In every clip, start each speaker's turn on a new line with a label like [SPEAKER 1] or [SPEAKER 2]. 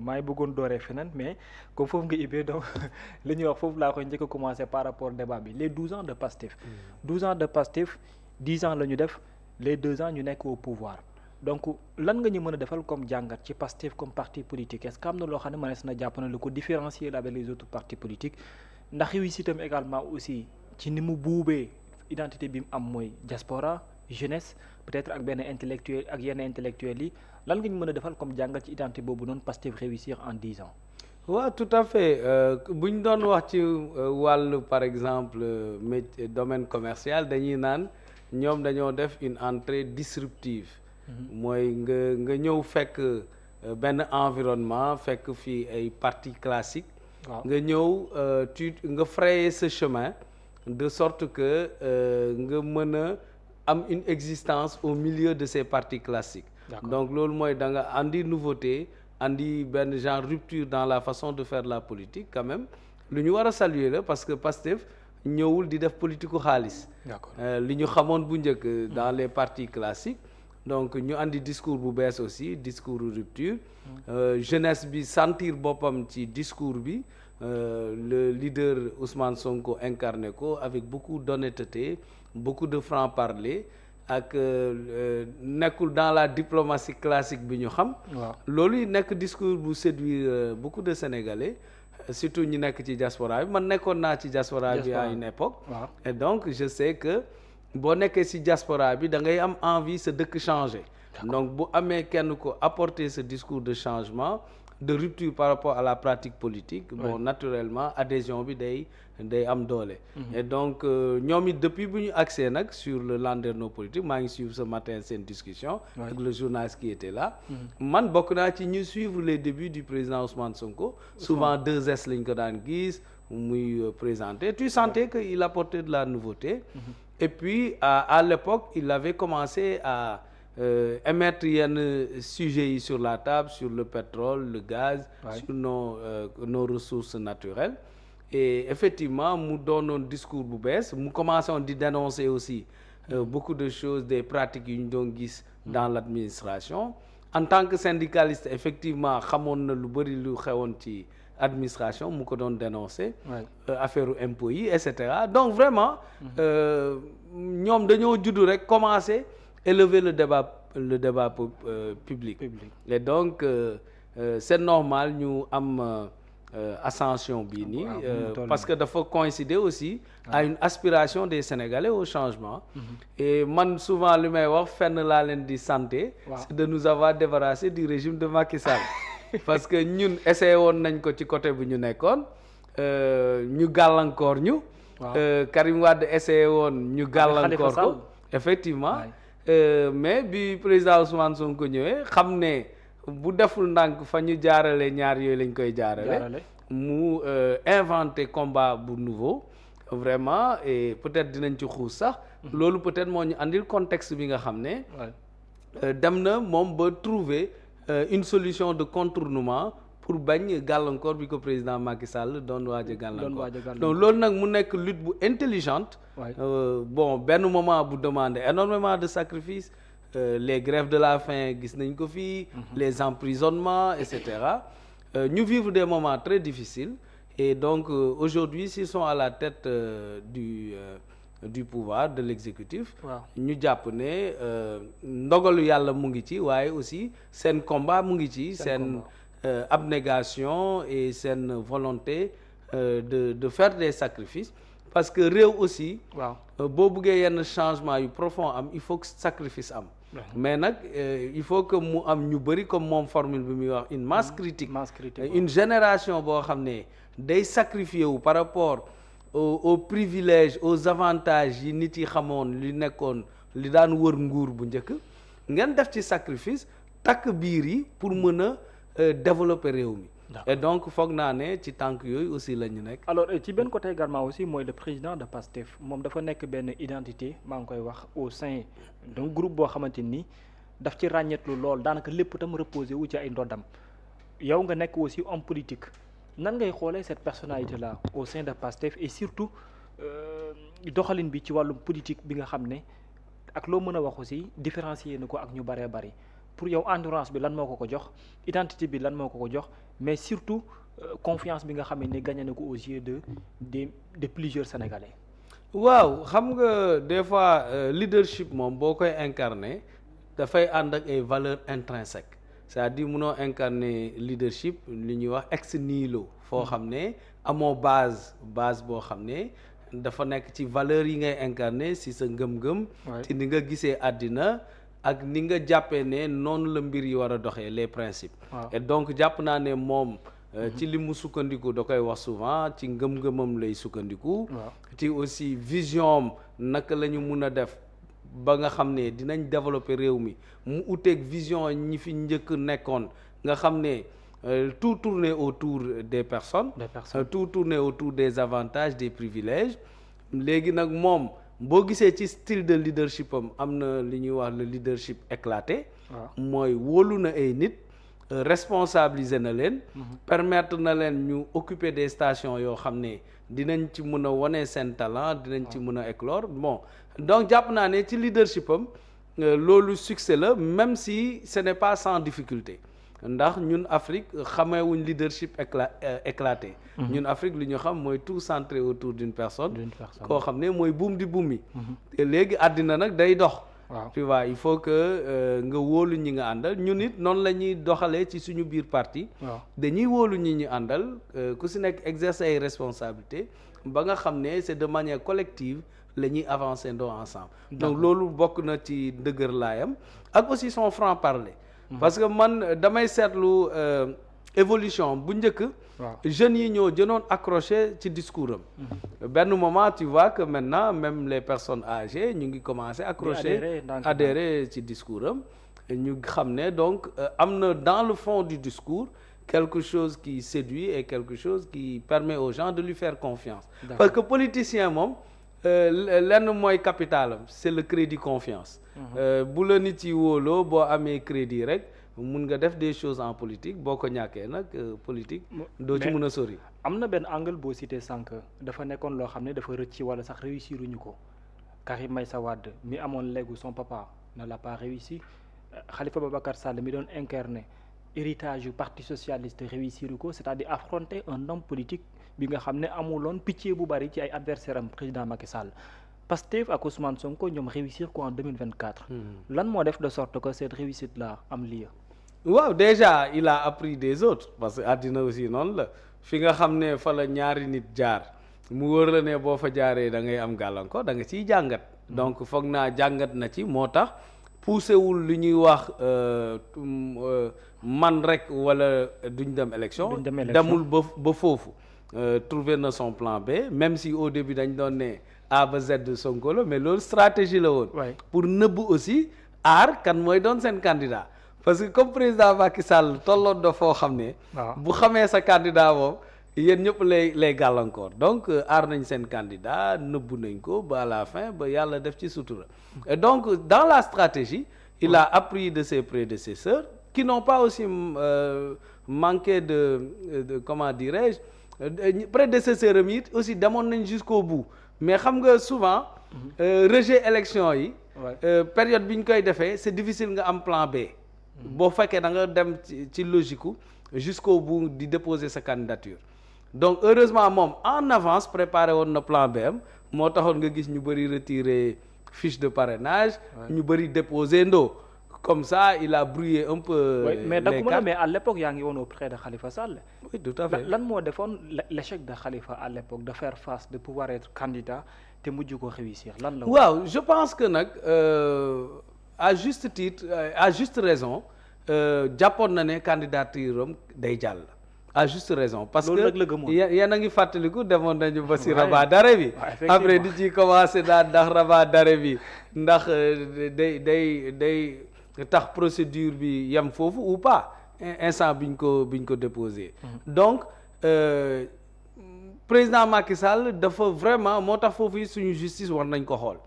[SPEAKER 1] maa ngi bëggoon dooree feneen mais comme foofu nga ibbee donc li ñuy wax foofu laa koy njëkk a commencé par rapport débat bi les 12 ans de Pastef. 12 ans de Pastef 10 ans la ñu def les 2 ans ñu nekk au pouvoir donc lan nga ñu mën a defal comme jàngat ci Pastef comme parti politique est-ce que am na loo xam ne mënees na jàpp na lu ko différencier avec les autres partis politiques ndax réussite am également aussi ci ni mu buubee identité bi mu am mooy diaspora jeunesse peut-être ak benn intellectuel ak yenn intellectuels yi. lan nga ñu mën a defal comme jàngat ci identité boobu noonu Pastef réussir en 10 ans.
[SPEAKER 2] waaw tout à fait bu ñu doon wax ci wàllu par exemple métier domaine commercial dañuy naan ñoom dañoo def une entrée disruptive. mooy nga ñëw fekk benn environnement fekk fii ay partis classiques. nga ñëw nga frayer ce chemin de sorte que nga mën a am une existence au milieu de ces partis classiques. Donc loolu mooy da nga andi nouveauté andi benn genre rupture dans la façon de faire la politique quand même lu ñu war a saluer la parce que Pastef ñëwul di def politiku xaalis. li ñu xamoon bu njëkk dans les partis classiques donc ñu andi discours bu bees aussi discours rupture jeunesse bi sentir boppam ci discours bi le leader Ousmane Sonko incarné ko avec beaucoup d'honnêteté beaucoup de franc-parler ak nekkul dans la diplomatie classique bi ñu xam. loolu nekk discours bu séduire beaucoup de Sénégalais surtout ñu nekk ci diaspora bi man nekkoon naa ci diaspora bi à une époque. Et donc je sais que boo nekkee ci diaspora bi da ngay am envie sa dëkk changer. donc bu amee kenn ko apporter ce discours de changement de rupture par rapport à la pratique politique. bon naturellement adhésion bi day am doole. et donc ñoom it depuis bu ñu accès nag sur le landerneau politique maa ngi suivre ce matin seen discussion. ak le journaliste qui était là. man bokk naa ci ñu suivre les débuts du président Ousmane Sonko. souvent 2S lañ ko daan gis muy présenter tu sentais que il apportait de la nouveauté. et puis à l'époque il avait commencé à émettre yenn sujets yi sur la table sur le pétrole le gaz. sur nos ressources naturelles. et effectivement mu doonoon discours bu bees mu commencé woon di dénoncer aussi beaucoup de choses des pratiques yu ñu doon gis dans l'administration en tant que syndicaliste effectivement xamoon na lu bëri lu xewoon ci administration mu ko doon dénoncer affaire impôts yi et cetera donc vraiment ñoom dañoo juddu rek commencer élever le débat public et donc c'est normal ñu am ascension bii nii parce que dafa coïncider aussi à une aspiration des Sénégalais au changement. et man souvent li may wax fenn laa leen di santé c'est de nous avoir débarrassé du régime de Macky Sall parce que ñun essayé woon nañ ko ci côté bu ñu nekkoon ñu gàllankoor ñu Karim Wade essayé woon ñu gàllankoor ko effectivement mais bi président Ousmane Sonko ñëwee xam ne bu deful ndànk fa ñu jaarale ñaar yooyu lañ koy jaarale mu inventé combat bu nouveau vraiment et peut-être dinañ ci xuus sax loolu peut-être moo ñu andil contexte bi nga xam ne dem na moom ba trouver une solution de contournement pour bañ gàllankoor bi ko président Macky Sall doon waaj a gàllankoor donc loolu nag mu nekk lutte bu intelligente bon benn moment bu demander énormément de sacrifices les grèves de la faim gis nañ ko fii les emprisonnements et cetera ñu vivre des moments très difficiles et donc aujourd'hui s'ils sont à la tête du pouvoir de l'exécutif ñu jàpp ne ndogalu yàlla mu ngi ci waaye aussi seen combat mu ngi ci seen abnégation et seen volonté de faire des sacrifices parce que réew aussi boo bëggee yenn changement yu profond am il faut que sacrifice am mais nag il faut que mu am ñu bëri comme moom formule bi muy wax une masse critique une génération boo xam ne day sacrifier wu par rapport aux privilèges aux avantages yi nit yi xamoon li nekkoon li daan wër nguur bu njëkk ngeen def ci sacrifice takk biir yi pour mën a développer réew mi et donc foog naa ne ci tànk yooyu aussi la ñu nekk.
[SPEAKER 1] alors ci benn côté également aussi mooy le président de Pastef moom dafa nekk benn identité maa ngi koy wax au sein d'un groupe boo xamante ni daf ci ràññeetlu lool daanaka lépp tam reposé wu ci ay ndoddam yow nga nekk aussi homme politique nan ngay xoolee cette personnalité là au sein de Pastef et surtout doxalin bi ci wàllum politique bi nga xam ne ak loo mën a wax aussi différencier na ko ak ñu bëree bëri pour yow endurance bi lan moo ko jox identité bi lan moo ko jox mais surtout confiance bi nga xam ne gagné na ko aux yeux de plusieurs Sénégalais.
[SPEAKER 2] waaw xam nga des fois leadership moom boo koy incarner dafay ànd ak ay valeurs intrinsèques c'est-à-dire munoo incarner leadership li ñuy wax ex nihilo foo xam ne amoo base boo xam ne dafa nekk ci valeurs yi ngay incarner si sa ngëm-ngëm. ci ni nga gisee àddina ak ni nga jàppee ne noonu la mbir yi war a doxee les principes. et donc jàpp naa ne moom. ci li mu sukkandiku da koy wax souvent ci ngëm-ngëmam lay sukkandiku. ci aussi vision am naka la ñu mun a def ba nga xam ne dinañ développer réew mi mu uteeg vision ñi fi njëkk nekkoon nga xam ne tout tourner autour des personnes. tout tourner autour des avantages des privilèges. léegi nag moom boo gisee ci style de leadership am na li ñuy wax le leadership éclaté. mooy wóolu na ay nit. responsabiliser na leen. permettre na leen ñu occuper des stations yoo xam ne dinañ ci mën a wane seen talent dinañ ci mën a éclore bon donc jàpp naa ne ci leadership am loolu succès la même si ce n'est pas sans difficulté ndax ñun Afrique xameewuñ leadership éclaté. ñun Afrique li ñu xam mooy tout centré autour d'une personne. koo xam ne mooy buum di buum yi. te léegi àddina nag day dox. tu vois il faut que nga wóolu ñi nga àndal ñun it noonu la ñuy doxalee ci suñu biir parti. dañuy wóolu ñi ñu àndal ku si nekk exercer ay responsabilités ba nga xam ne c'est de manière collective la ñuy avancer ndoo ensemble. donc loolu bokk na ci dëgër laayam ak aussi son franc parler. parce que man damay seetlu évolution bu njëkk. jeunes yi ñoo jënoon accroché ci discours am. benn moment tu vois que maintenant même les personnes âgées ñu ngi commencé adhérer ci discours am ñu xam ne donc am na dans le fond du discours quelque chose qui séduit et quelque chose qui permet aux gens de lui faire confiance. parce que politicien moom lenn mooy capitalam c'est le crédit confiance. bu la nit yi wóoloo boo amee crédit rek mun nga def des choses en politique boo ko ñàkkee nag politique doo ci mun a sori.
[SPEAKER 1] am na benn angle boo cité sànq dafa nekkoon loo xam ne dafa rëcc wala sax réussir uñu ko Karim Meïssa Wade mi amoon léegi son papa ne l'a pas réussi Khalifa Babacar Sall mi doon incarné héritage yu parti socialiste réussir ko c'est-à-dire affronter un homme politique bi nga xam ne amuloon pitié bu bari ci ay adversaire am président Macky Sall. Pastef ak Ousmane Sonko ñoom réussir ko en 2024. lan moo def de sorte que cette réussite là am lieu.
[SPEAKER 2] waaw déjà il a appris des autres parce que àddina aussi noonu la fi nga xam ne fa la ñaari nit jaar mu wóor la ne boo fa jaaree da ngay am gàllankoor da nga ciy jàngat. donc foog naa jàngat na ci moo tax poussé wul li ñuy wax man rek wala duñ dem élection. demul ba foofu. trouver na son plan B même si au début dañ doon ne A ba Z Sonko la mais loolu stratégie la woon. pour nëbb aussi aar kan mooy doon seen candidat. parce que comme président Macky Sall tolloon na foo xam ne. bu xamee sa candidat moom yéen ñëpp lay gàllankoor donc aar nañ seen candidat nëbbu nañ ko ba à la fin ba yàlla def ci sutura. et donc dans la stratégie il a appris de ses prédécesseurs qui n'ont pas aussi manqué de comment dirais-je prédécesseurs am it aussi demoon nañ jusqu'au bout mais xam nga souvent rejet élection yi. période bi ñu koy defee c'est difficile nga am plan B. boo fekkee da nga dem ci logique jusqu'au bout di déposer sa candidature donc heureusement moom en avance préparé woon na plan B am moo taxoon nga gis ñu bëri retirer fiche de parrainage. ñu bëri déposer ndo comme ça il a brouillé un peu.
[SPEAKER 1] mais d'accord mais à l'époque yaa ngi woon auprès de Khalifa Sall.
[SPEAKER 2] oui tout à fait
[SPEAKER 1] lan moo defoon l'échec de Khalifa à l'époque de faire face de pouvoir être candidat te mujj ko réussir lan la.
[SPEAKER 2] waaw je pense que nag. à juste titre à juste raison jàppoon na ne candidature am day jàll à juste raison parce que yéen a ngi fàttaliku demoon nañu ba si rabat d'arrêt bi après di ci commencé daal ndax rabat d'arrêt bi ndax day tax procédure bi yem foofu ou pas instant biñ ko déposé donc président Macky Sall dafa vraiment moo tax foofu suñu justice war nañ ko xool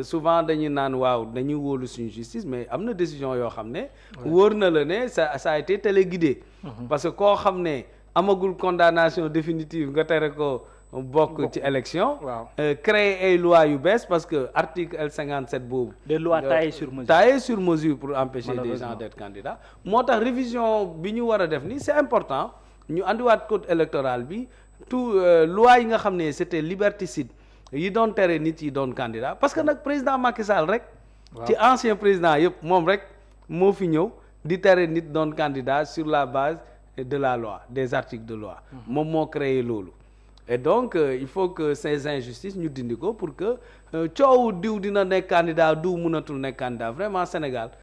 [SPEAKER 2] souvent dañuy naan waaw dañuy wóolu suñu justice mais am na décision yoo xam ne wóor na la ne ça a été téléguidé parce que koo xam ne amagul condamnation définitive nga tere ko bokk ci élection.
[SPEAKER 1] waaw
[SPEAKER 2] créer ay lois yu bees parce que article L57 boobu.
[SPEAKER 1] des lois taillées sur mesure.
[SPEAKER 2] taillées sur mesure pour empêcher des gens d'être candidats. moo tax révision bi ñu war a def ni c'est important ñu andiwaat code électoral bi tout loi yi nga xam ne c'était liberticide yi doon tere nit yi doon candidat parce que nag président Macky Sall rek. ci ancien président yëpp moom rek moo fi ñëw di tere nit doon candidat sur la base de la loi des articles de loi. moom moo créé loolu. et donc il faut que ces injustices ñu dindi ko pour que coowu diw dina nekk candidat du mënatul nekk candidat vraiment Sénégal